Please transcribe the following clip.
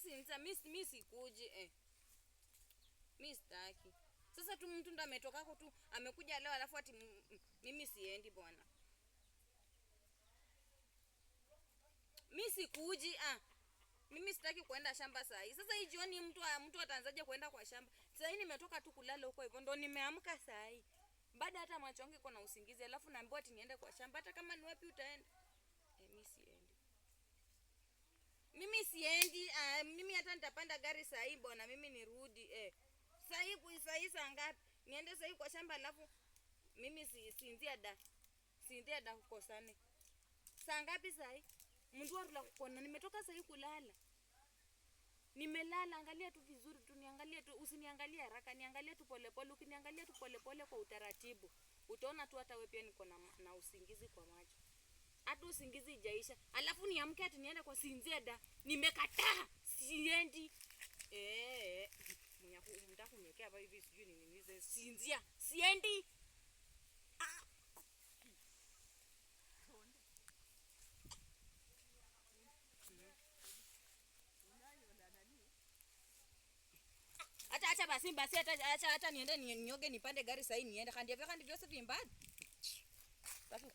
Sinza mimi sikuji Mimi sitaki. Sasa tu mtu ndo ametoka tu amekuja leo alafu ati mimi siendi bwana. Mimi sikuji Mimi sitaki kwenda shamba saa hii. Sasa hii jioni mtu ataanzaje kwenda kwa shamba? Sasa hii nimetoka tu kulala huko hivyo ndo nimeamka saa hii. Baada hata macho yangu iko na usingizi alafu naambiwa ati niende kwa shamba hata kama ni wapi utaenda. Mimi siendi. Mimi siendi. Mimi hata nitapanda gari saa hii bwana mimi nirudi. Saa hii saa ngapi? Niende saa hii kwa shamba alafu mimi sinzia da kukosane. Saa ngapi saa hii? Mtu la kukona nimetoka saa hii kulala. Nimelala, angalia tu vizuri tu, niangalie tu, usiniangalie haraka, niangalie tu polepole, ukiniangalia tu polepole kwa utaratibu. Utaona tu hata wewe pia niko na usingizi kwa macho. Hata usingizi ijaisha. Alafu niamke ati niende kwa sinzia da. Nimekataa. Siendi. Mnataka kuniwekea hapa hivi sijui ni nini sinzia. Siendi. Acha basi acha niende nioge nipande gari sasa niende kandi Joseph Mbadi. Sasa